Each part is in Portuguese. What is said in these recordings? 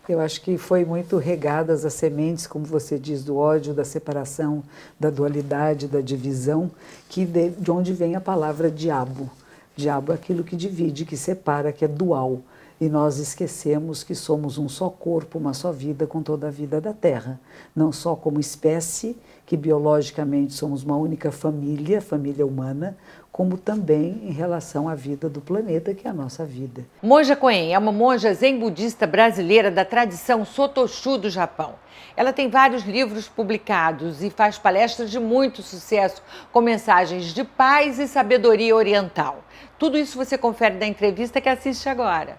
Eu acho que foi muito regadas as sementes, como você diz, do ódio, da separação, da dualidade, da divisão, de onde vem a palavra diabo. Diabo é aquilo que divide, que separa, que é dual. E nós esquecemos que somos um só corpo, uma só vida com toda a vida da Terra. Não só como espécie, que biologicamente somos uma única família, família humana, como também em relação à vida do planeta, que é a nossa vida. Monja Koen é uma monja zen budista brasileira da tradição Sotoshu do Japão. Ela tem vários livros publicados e faz palestras de muito sucesso com mensagens de paz e sabedoria oriental. Tudo isso você confere na entrevista que assiste agora.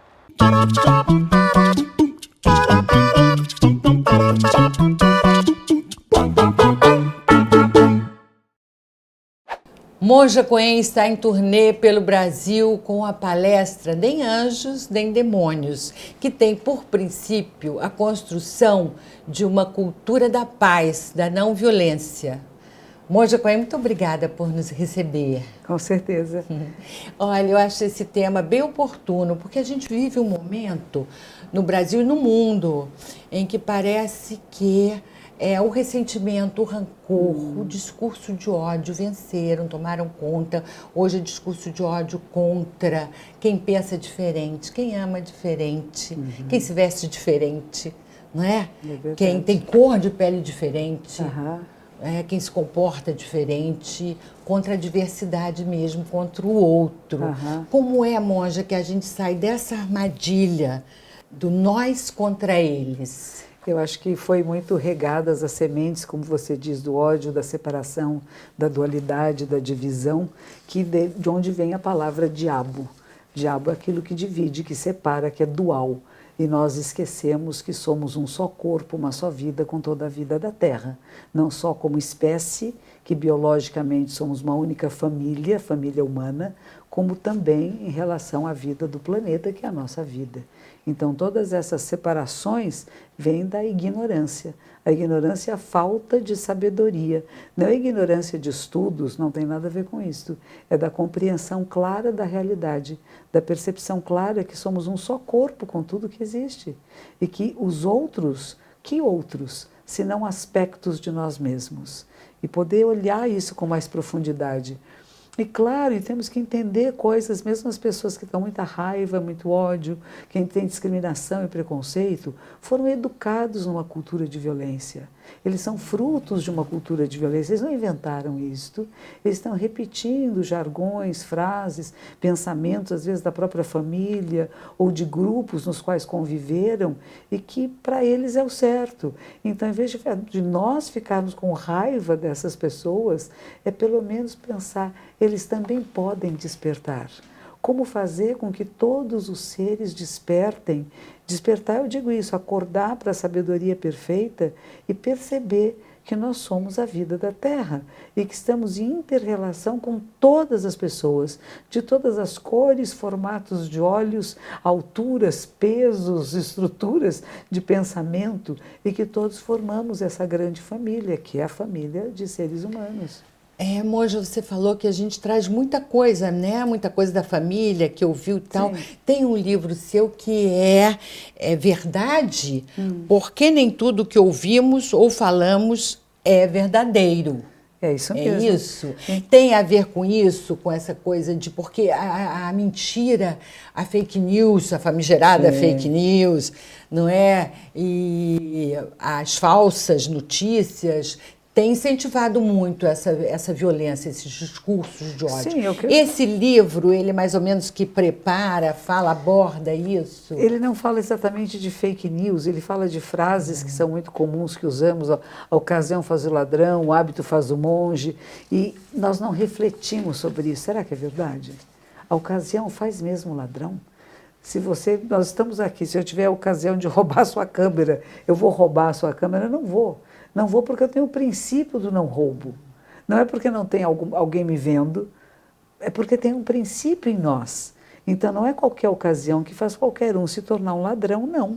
Monja Koen está em turnê pelo Brasil com a palestra Nem Anjos, Nem Demônios, que tem por princípio a construção de uma cultura da paz, da não violência. Monja Koen, muito obrigada por nos receber. Com certeza. Olha, eu acho esse tema bem oportuno, porque a gente vive um momento no Brasil e no mundo em que parece que o ressentimento, o rancor, o discurso de ódio venceram, tomaram conta. Hoje é discurso de ódio contra quem pensa diferente, quem ama diferente, quem se veste diferente, não é? Quem tem cor de pele diferente. Quem se comporta diferente, contra a diversidade mesmo, contra o outro. Como é, monja, que a gente sai dessa armadilha do nós contra eles? Eu acho que foi muito regadas as sementes, como você diz, do ódio, da separação, da dualidade, da divisão, de onde vem a palavra diabo. Diabo é aquilo que divide, que separa, que é dual. E nós esquecemos que somos um só corpo, uma só vida com toda a vida da Terra. Não só como espécie, que biologicamente somos uma única família, família humana, como também em relação à vida do planeta, que é a nossa vida. Então, todas essas separações vêm da ignorância. A ignorância é a falta de sabedoria. Não é ignorância de estudos, não tem nada a ver com isso. É da compreensão clara da realidade, da percepção clara que somos um só corpo com tudo que existe. E que os outros, que outros, senão aspectos de nós mesmos? E poder olhar isso com mais profundidade. E claro, temos que entender coisas, mesmo as pessoas que estão muita raiva, muito ódio, quem tem discriminação e preconceito, foram educados numa cultura de violência. Eles são frutos de uma cultura de violência, eles não inventaram isto, eles estão repetindo jargões, frases, pensamentos, às vezes da própria família ou de grupos nos quais conviveram e que para eles é o certo. Então, em vez de nós ficarmos com raiva dessas pessoas, é pelo menos pensar, eles também podem despertar. Como fazer com que todos os seres despertem? Despertar, eu digo isso, acordar para a sabedoria perfeita e perceber que nós somos a vida da Terra e que estamos em inter-relação com todas as pessoas, de todas as cores, formatos de olhos, alturas, pesos, estruturas de pensamento e que todos formamos essa grande família, que é a família de seres humanos. Monja, você falou que a gente traz muita coisa, né? Muita coisa da família, que ouviu e tal. Sim. Tem um livro seu que é verdade, porque nem tudo que ouvimos ou falamos é verdadeiro. É isso mesmo. É isso? Tem a ver com isso, com essa coisa de... Porque a mentira, a fake news, a famigerada fake news, não é? E as falsas notícias... tem incentivado muito essa violência, esses discursos de ódio. Sim, eu creio. Esse livro, ele mais ou menos que prepara, aborda isso? Ele não fala exatamente de fake news, ele fala de frases que são muito comuns, que usamos, a ocasião faz o ladrão, o hábito faz o monge, e nós não refletimos sobre isso. Será que é verdade? A ocasião faz mesmo o ladrão? Nós estamos aqui, se eu tiver a ocasião de roubar a sua câmera, eu vou roubar a sua câmera? Não vou. Não vou porque eu tenho o princípio do não roubo. Não é porque não tem alguém me vendo, é porque tem um princípio em nós. Então não é qualquer ocasião que faz qualquer um se tornar um ladrão, não.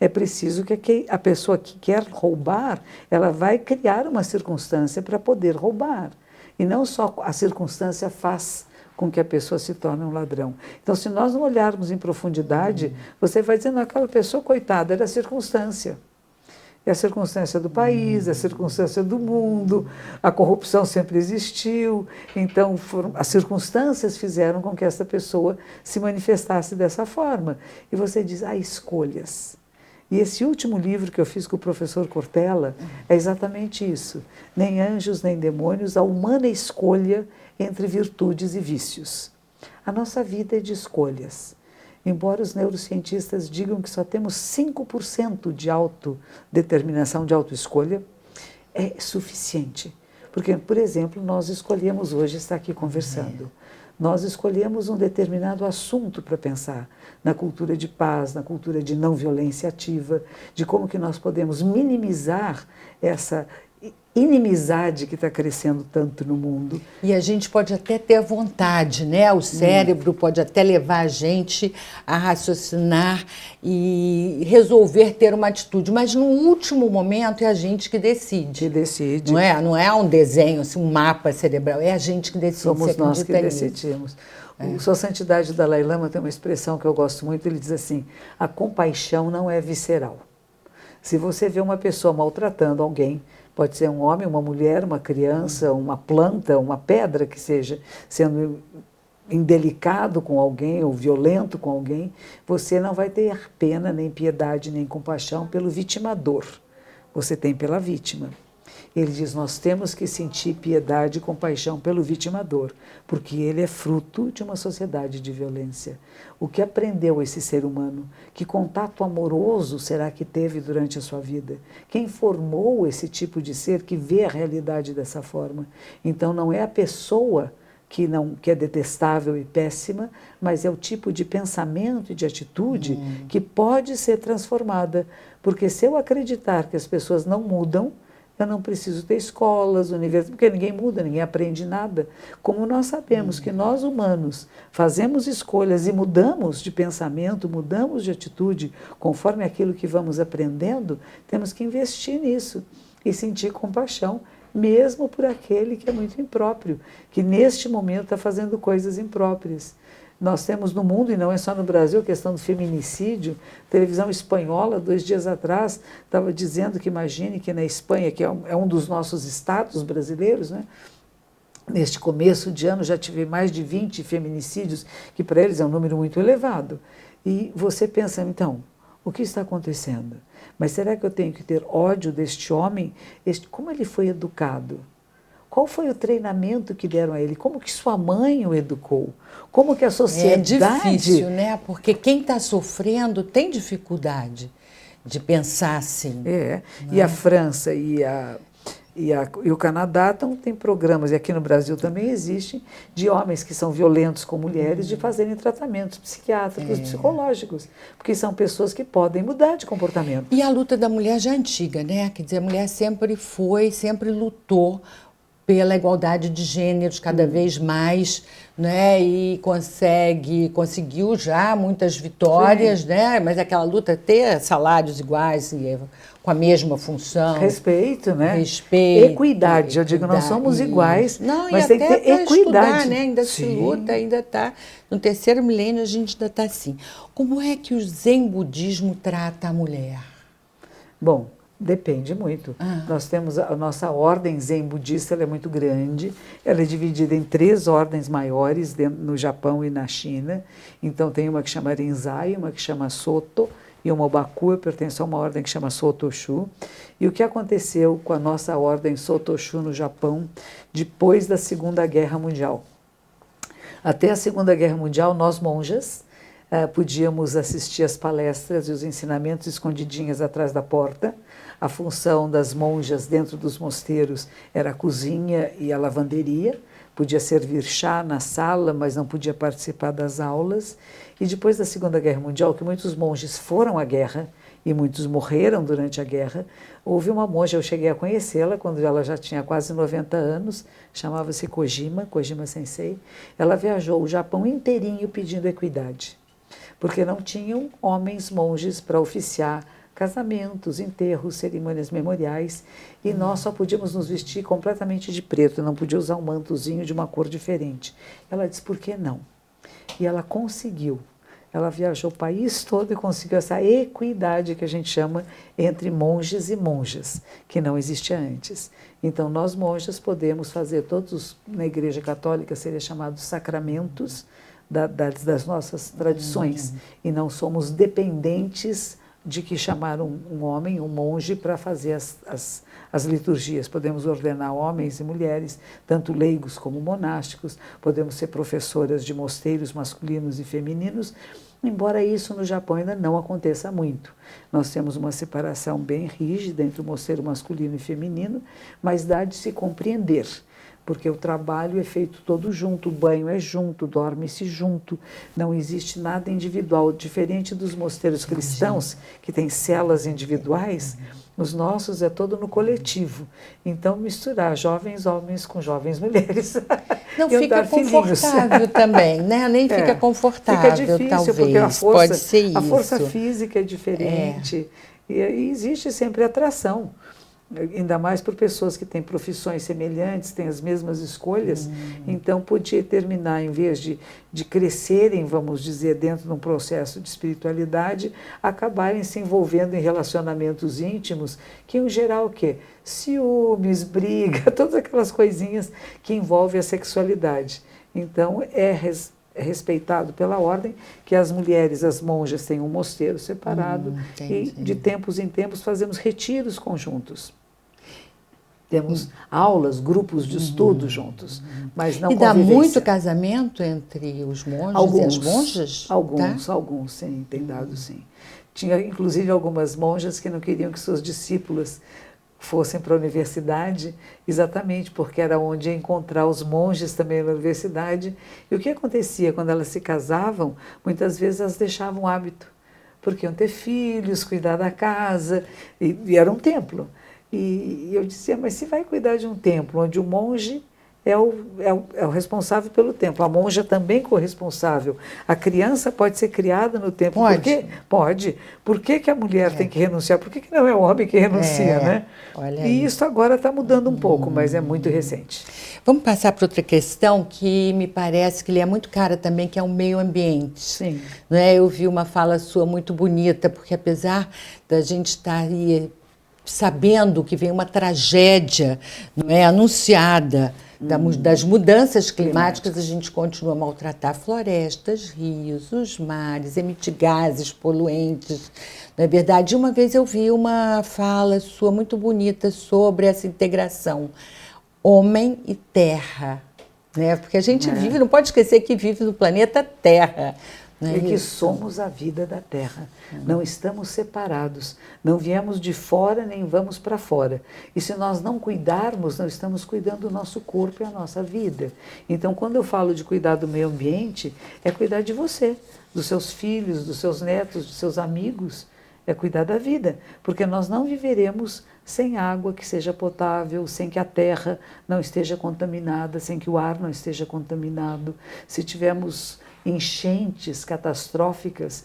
É preciso que a pessoa que quer roubar, ela vai criar uma circunstância para poder roubar. E não só a circunstância faz com que a pessoa se torne um ladrão. Então, se nós não olharmos em profundidade, você vai dizendo aquela pessoa, coitada, era a circunstância. É a circunstância do país, é a circunstância do mundo, a corrupção sempre existiu, então as circunstâncias fizeram com que essa pessoa se manifestasse dessa forma. E você diz, escolhas. E esse último livro que eu fiz com o professor Cortella é exatamente isso. Nem anjos, nem demônios, a humana escolha entre virtudes e vícios. A nossa vida é de escolhas. Embora os neurocientistas digam que só temos 5% de autodeterminação, de autoescolha, é suficiente. Porque, por exemplo, nós escolhemos hoje estar aqui conversando. Nós escolhemos um determinado assunto para pensar, na cultura de paz, na cultura de não violência ativa, de como que nós podemos minimizar essa inimizade que está crescendo tanto no mundo. E a gente pode até ter vontade, né? O cérebro pode até levar a gente a raciocinar e resolver ter uma atitude, mas no último momento é a gente que decide. Que decide. Não é um desenho, assim, um mapa cerebral, é a gente que decide. Somos nós que decidimos. Sua Santidade Dalai Lama tem uma expressão que eu gosto muito, ele diz assim, a compaixão não é visceral. Se você vê uma pessoa maltratando alguém, pode ser um homem, uma mulher, uma criança, uma planta, uma pedra que seja, sendo indelicado com alguém ou violento com alguém, você não vai ter pena, nem piedade, nem compaixão pelo vitimador. Você tem pela vítima. Ele diz, nós temos que sentir piedade e compaixão pelo vitimador, porque ele é fruto de uma sociedade de violência. O que aprendeu esse ser humano? Que contato amoroso será que teve durante a sua vida? Quem formou esse tipo de ser que vê a realidade dessa forma? Então não é a pessoa que é detestável e péssima, mas é o tipo de pensamento e de atitude que pode ser transformada. Porque se eu acreditar que as pessoas não mudam, eu não preciso ter escolas, universidades, porque ninguém muda, ninguém aprende nada. Como nós sabemos que nós humanos fazemos escolhas e mudamos de pensamento, mudamos de atitude, conforme aquilo que vamos aprendendo, temos que investir nisso e sentir compaixão, mesmo por aquele que é muito impróprio, que neste momento está fazendo coisas impróprias. Nós temos no mundo, e não é só no Brasil, a questão do feminicídio. A televisão espanhola, 2 dias atrás, estava dizendo que imagine que na Espanha, que é um dos nossos estados brasileiros, né? Neste começo de ano já tive mais de 20 feminicídios, que para eles é um número muito elevado. E você pensa, então, o que está acontecendo? Mas será que eu tenho que ter ódio deste homem? Como ele foi educado? Qual foi o treinamento que deram a ele? Como que sua mãe o educou? Como que a sociedade... É difícil, né? Porque quem está sofrendo tem dificuldade de pensar assim. E a França e o Canadá têm programas, e aqui no Brasil também existem, de homens que são violentos com mulheres, de fazerem tratamentos psiquiátricos, psicológicos, porque são pessoas que podem mudar de comportamento. E a luta da mulher já é antiga, né? Quer dizer, a mulher sempre lutou pela igualdade de gêneros cada vez mais, né? E conseguiu já muitas vitórias, né? Mas aquela luta ter salários iguais e com a mesma função. Respeito, né? Respeito. Equidade. Eu digo, nós somos iguais, não, mas e tem que até ter equidade. Estudar, né? Ainda se luta, ainda está. No 3º milênio a gente ainda está assim. Como é que o Zen budismo trata a mulher? Bom, depende muito. Nós temos a nossa ordem Zen budista, ela é muito grande, ela é dividida em 3 ordens maiores no Japão e na China. Então tem uma que chama Rinzai, uma que chama Soto e uma Obaku. Eu pertenço a uma ordem que chama Sotoshu. E o que aconteceu com a nossa ordem Sotoshu no Japão depois da Segunda Guerra Mundial? Até a Segunda Guerra Mundial, nós monjas podíamos assistir às palestras e os ensinamentos escondidinhas atrás da porta. A função das monjas dentro dos mosteiros era a cozinha e a lavanderia. Podia servir chá na sala, mas não podia participar das aulas. E depois da Segunda Guerra Mundial, que muitos monges foram à guerra e muitos morreram durante a guerra, houve uma monja, eu cheguei a conhecê-la quando ela já tinha quase 90 anos, chamava-se Kojima Sensei. Ela viajou o Japão inteirinho pedindo equidade, porque não tinham homens monges para oficiar casamentos, enterros, cerimônias memoriais, e nós só podíamos nos vestir completamente de preto, não podia usar um mantozinho de uma cor diferente. Ela disse, por que não? E ela conseguiu. Ela viajou o país todo e conseguiu essa equidade que a gente chama entre monges e monjas, que não existia antes. Então, nós monjas podemos fazer todos, na Igreja Católica, seria chamados sacramentos das nossas tradições, e não somos dependentes de que chamar um homem, um monge, para fazer as liturgias. Podemos ordenar homens e mulheres, tanto leigos como monásticos, podemos ser professoras de mosteiros masculinos e femininos, embora isso no Japão ainda não aconteça muito. Nós temos uma separação bem rígida entre o mosteiro masculino e feminino, mas dá de se compreender, porque o trabalho é feito todo junto, o banho é junto, dorme-se junto, não existe nada individual, diferente dos mosteiros cristãos, que têm celas individuais. Os nossos é todo no coletivo. Então, misturar jovens homens com jovens mulheres. Não fica confortável também, né? Nem fica confortável, fica difícil, talvez. Porque Pode ser isso. A força física é diferente. E existe sempre atração. Ainda mais por pessoas que têm profissões semelhantes, têm as mesmas escolhas. Então, podia terminar, em vez de crescerem, vamos dizer, dentro de um processo de espiritualidade, acabarem se envolvendo em relacionamentos íntimos, que, em geral, o quê? Ciúmes, briga, todas aquelas coisinhas que envolvem a sexualidade. Então, é respeitado pela ordem que as mulheres, as monjas, têm um mosteiro separado e, de tempos em tempos, fazemos retiros conjuntos. Temos aulas, grupos de estudo juntos, mas não convivência. E dá muito casamento entre os monges e as monjas? Alguns, sim, tem dado, sim. Tinha, inclusive, algumas monjas que não queriam que suas discípulas fossem para a universidade, exatamente porque era onde ia encontrar os monges também na universidade. E o que acontecia quando elas se casavam? Muitas vezes elas deixavam o hábito, porque iam ter filhos, cuidar da casa, e era um templo. E eu dizia, mas se vai cuidar de um templo onde o monge é o responsável pelo templo, a monja também corresponsável, a criança pode ser criada no templo. Pode? Por quê? Pode. Por que a mulher tem que renunciar? Por que não é o homem que renuncia, né? Olha e isso agora está mudando um pouco, mas é muito recente. Vamos passar para outra questão que me parece que lhe é muito cara também, que é o meio ambiente. Sim. Não é? Eu vi uma fala sua muito bonita, porque apesar da gente estar aí sabendo que vem uma tragédia, não é, anunciada, das mudanças climáticas, a gente continua a maltratar florestas, rios, os mares, emitir gases poluentes. Na verdade, uma vez eu vi uma fala sua muito bonita sobre essa integração homem e terra, né? Porque a gente vive, não pode esquecer que vive no planeta Terra. E que somos a vida da Terra. Não estamos separados. Não viemos de fora nem vamos para fora. E se nós não cuidarmos, não estamos cuidando do nosso corpo e a nossa vida. Então, quando eu falo de cuidar do meio ambiente, é cuidar de você, dos seus filhos, dos seus netos, dos seus amigos. É cuidar da vida. Porque nós não viveremos sem água que seja potável, sem que a terra não esteja contaminada, sem que o ar não esteja contaminado. Se tivermos enchentes catastróficas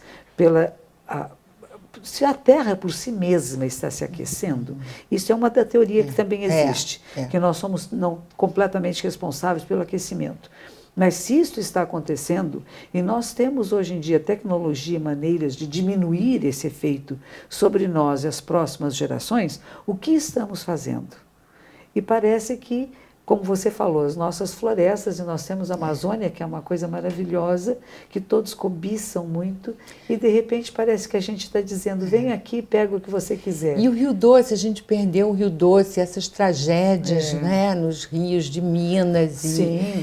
se a Terra por si mesma está se aquecendo, isso é uma da teoria que também existe, que nós somos não completamente responsáveis pelo aquecimento. Mas se isso está acontecendo, e nós temos hoje em dia tecnologia e maneiras de diminuir esse efeito sobre nós e as próximas gerações, o que estamos fazendo? E parece que, como você falou, as nossas florestas, e nós temos a Amazônia, que é uma coisa maravilhosa, que todos cobiçam muito, e de repente parece que a gente está dizendo, vem aqui, pega o que você quiser. E o Rio Doce, a gente perdeu o Rio Doce, essas tragédias, né, nos rios de Minas. Sim,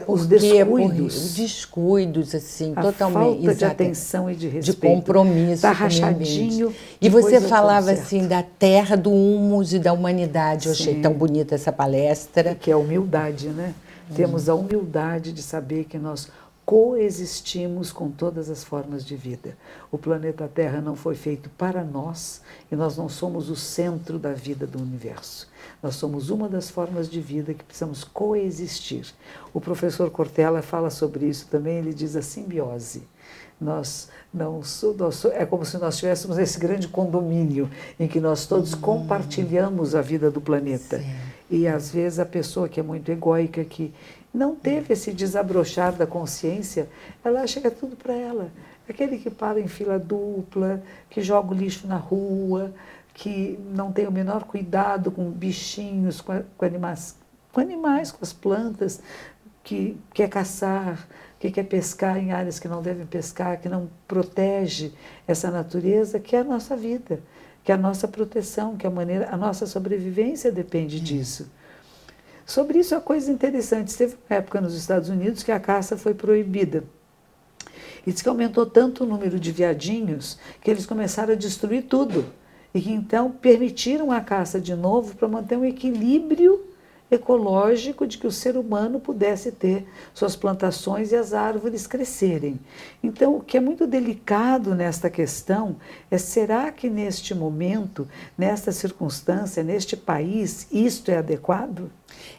os descuidos. Os descuidos, assim, totalmente. Falta de atenção e de respeito. De compromisso. Está rachadinho. E você falava assim da terra, do humus e da humanidade. Eu achei tão bonita essa palestra. Que é a humildade, né? Temos a humildade de saber que nós coexistimos com todas as formas de vida. O planeta Terra não foi feito para nós e nós não somos o centro da vida do universo. Nós somos uma das formas de vida que precisamos coexistir. O professor Cortella fala sobre isso também, ele diz a simbiose. É como se nós estivéssemos nesse grande condomínio em que nós todos compartilhamos a vida do planeta. Sim. E às vezes a pessoa que é muito egóica, que não teve esse desabrochar da consciência, ela acha que é tudo para ela. Aquele que para em fila dupla, que joga o lixo na rua, que não tem o menor cuidado com bichinhos, com animais, com as plantas, que quer caçar, que quer pescar em áreas que não devem pescar, que não protege essa natureza, que é a nossa vida, que é a nossa proteção, que a nossa sobrevivência depende disso. Sobre isso, há coisa interessante. Teve uma época nos Estados Unidos que a caça foi proibida. E diz que aumentou tanto o número de veadinhos que eles começaram a destruir tudo. E que então permitiram a caça de novo para manter um equilíbrio ecológico de que o ser humano pudesse ter suas plantações e as árvores crescerem. Então, o que é muito delicado nesta questão é: será que neste momento, nesta circunstância, neste país, isto é adequado?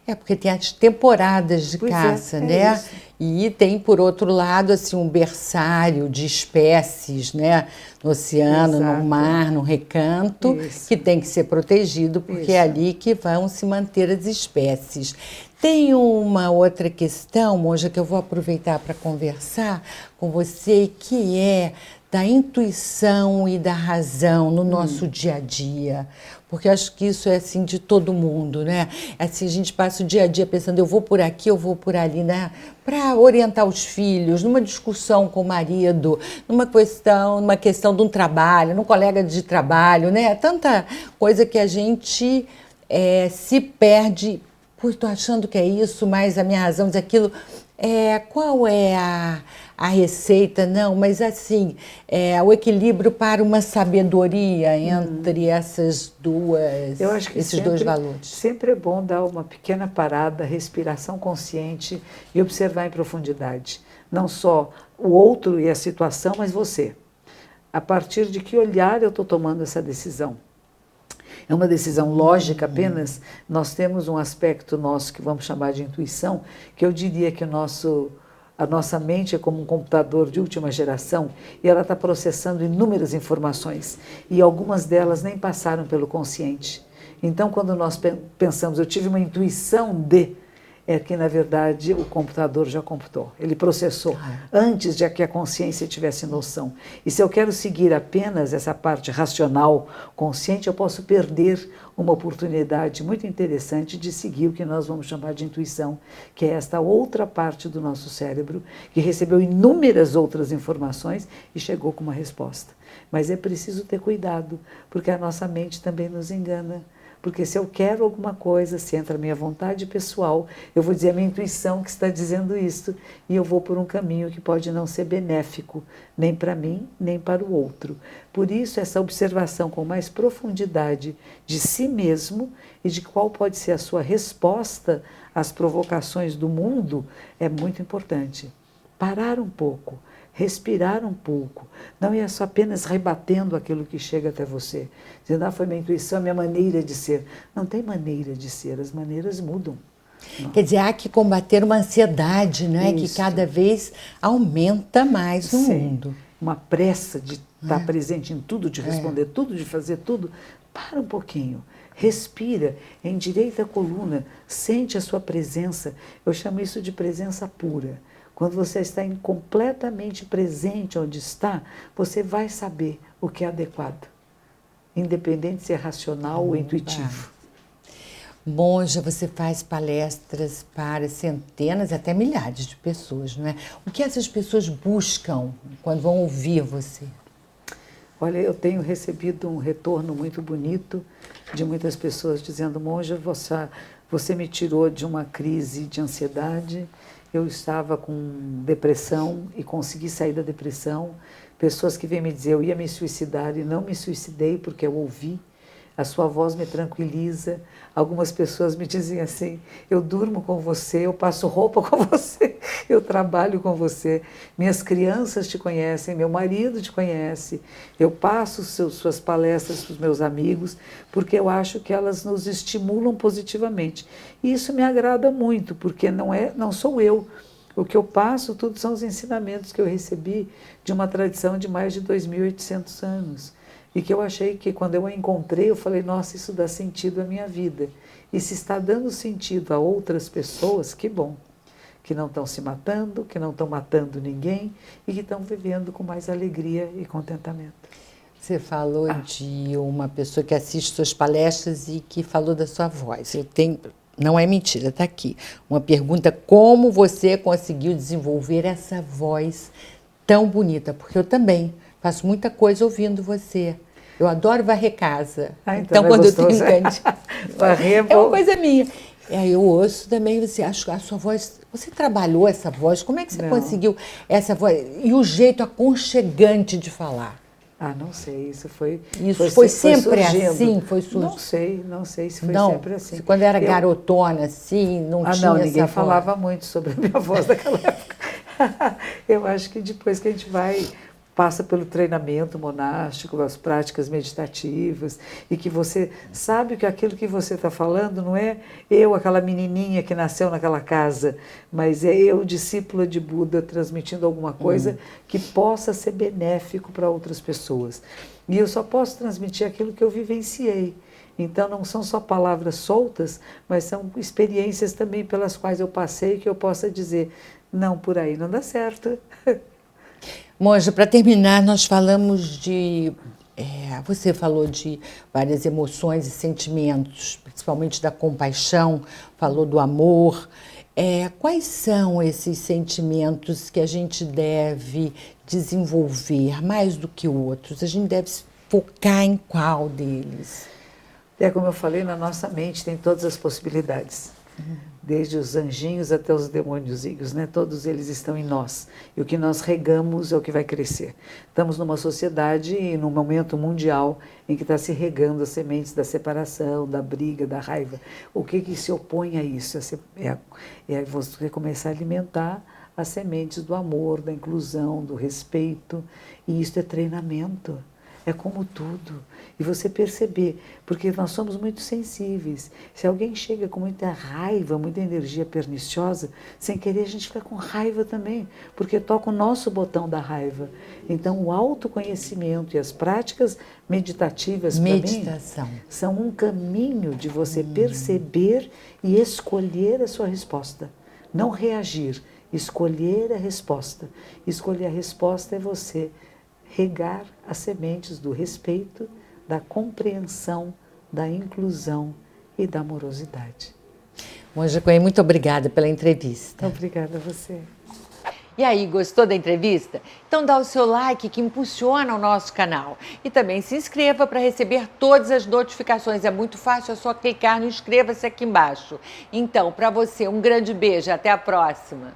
É, porque tem as temporadas de caça, né? Isso. E tem, por outro lado, assim, um berçário de espécies, né? No oceano, Exato. no mar, no recanto, Isso. que tem que ser protegido, porque é ali que vão se manter as espécies. Tem uma outra questão, Monja, que eu vou aproveitar para conversar com você, que é da intuição e da razão no nosso dia a dia. Porque eu acho que isso é assim de todo mundo, né? Assim, a gente passa o dia a dia pensando, eu vou por aqui, eu vou por ali, né? Para orientar os filhos, numa discussão com o marido, numa questão de um trabalho, num colega de trabalho, né? Tanta coisa que a gente se perde. Pô, estou achando que é isso, mas a minha razão diz aquilo. Qual é a receita? Não, mas assim, o equilíbrio para uma sabedoria entre essas duas, Eu acho que esses dois valores. Sempre é bom dar uma pequena parada, respiração consciente e observar em profundidade. Não só o outro e a situação, mas você. A partir de que olhar eu estou tomando essa decisão? É uma decisão lógica apenas? Nós temos um aspecto nosso que vamos chamar de intuição, que eu diria que a nossa mente é como um computador de última geração e ela está processando inúmeras informações e algumas delas nem passaram pelo consciente. Então, quando nós pensamos, eu tive uma intuição de, é que, na verdade, o computador já computou. Ele processou antes de que a consciência tivesse noção. E se eu quero seguir apenas essa parte racional, consciente, eu posso perder uma oportunidade muito interessante de seguir o que nós vamos chamar de intuição, que é esta outra parte do nosso cérebro, que recebeu inúmeras outras informações e chegou com uma resposta. Mas é preciso ter cuidado, porque a nossa mente também nos engana. Porque se eu quero alguma coisa, se entra a minha vontade pessoal, eu vou dizer a minha intuição que está dizendo isso, e eu vou por um caminho que pode não ser benéfico, nem para mim, nem para o outro. Por isso, essa observação com mais profundidade de si mesmo e de qual pode ser a sua resposta às provocações do mundo é muito importante. Parar um pouco. Respirar um pouco, não é só apenas rebatendo aquilo que chega até você, dizendo, foi minha intuição, minha maneira de ser. Não tem maneira de ser, as maneiras mudam. Não. Quer dizer, há que combater uma ansiedade, não é? Que cada vez aumenta mais no mundo. Uma pressa de estar presente em tudo, de responder tudo, de fazer tudo. Para um pouquinho. Respira, endireita a coluna, sente a sua presença. Eu chamo isso de presença pura. Quando você está completamente presente onde está, você vai saber o que é adequado, independente de ser racional ou intuitivo. Monja, você faz palestras para centenas, até milhares de pessoas, não é? O que essas pessoas buscam quando vão ouvir você? Olha, eu tenho recebido um retorno muito bonito de muitas pessoas dizendo, Monja, você me tirou de uma crise de ansiedade. Eu estava com depressão e consegui sair da depressão. Pessoas que vêm me dizer, eu ia me suicidar e não me suicidei porque eu ouvi. A sua voz me tranquiliza. Algumas pessoas me dizem assim, eu durmo com você, eu passo roupa com você, eu trabalho com você. Minhas crianças te conhecem, meu marido te conhece. Eu passo suas palestras para os meus amigos, porque eu acho que elas nos estimulam positivamente. E isso me agrada muito, porque não sou eu. O que eu passo, tudo são os ensinamentos que eu recebi de uma tradição de mais de 2.800 anos. E que eu achei que quando eu a encontrei, eu falei, nossa, isso dá sentido à minha vida. E se está dando sentido a outras pessoas, que bom. Que não estão se matando, que não estão matando ninguém e que estão vivendo com mais alegria e contentamento. Você falou de uma pessoa que assiste suas palestras e que falou da sua voz. Eu tenho, não é mentira, está aqui. Uma pergunta: como você conseguiu desenvolver essa voz tão bonita? Porque eu também faço muita coisa ouvindo você. Eu adoro varrer casa. Então quando eu tenho varrer é uma coisa minha. E aí eu ouço também, você acha a sua voz. Você trabalhou essa voz? Como é que você conseguiu essa voz? E o jeito aconchegante de falar? Não sei, isso foi... Isso foi sempre assim? Não sei se foi sempre assim. Quando era garotona, assim, não tinha não, ninguém essa falava voz. muito sobre a minha voz daquela época. Eu acho que depois que a gente passa pelo treinamento monástico, as práticas meditativas, e que você sabe que aquilo que você está falando não é eu, aquela menininha que nasceu naquela casa, mas é eu, discípula de Buda, transmitindo alguma coisa que possa ser benéfico para outras pessoas. E eu só posso transmitir aquilo que eu vivenciei. Então, não são só palavras soltas, mas são experiências também pelas quais eu passei, que eu possa dizer, não, por aí não dá certo. Monja, para terminar, nós falamos de... você falou de várias emoções e sentimentos, principalmente da compaixão, falou do amor. Quais são esses sentimentos que a gente deve desenvolver mais do que outros? A gente deve focar em qual deles? Como eu falei, na nossa mente tem todas as possibilidades. Desde os anjinhos até os demôniozinhos, né? Todos eles estão em nós. E o que nós regamos é o que vai crescer. Estamos numa sociedade e num momento mundial em que está se regando as sementes da separação, da briga, da raiva. O que se opõe a isso? É você começar a alimentar as sementes do amor, da inclusão, do respeito. E isso é treinamento. É como tudo. E você perceber, porque nós somos muito sensíveis. Se alguém chega com muita raiva, muita energia perniciosa, sem querer a gente fica com raiva também, porque toca o nosso botão da raiva. Então o autoconhecimento e as práticas meditativas, para mim, são um caminho de você perceber e escolher a sua resposta. Não reagir, escolher a resposta. Escolher a resposta é você regar as sementes do respeito, da compreensão, da inclusão e da amorosidade. Monja Coen, muito obrigada pela entrevista. Obrigada a você. E aí, gostou da entrevista? Então dá o seu like que impulsiona o nosso canal. E também se inscreva para receber todas as notificações. É muito fácil, é só clicar no inscreva-se aqui embaixo. Então, para você, um grande beijo, até a próxima.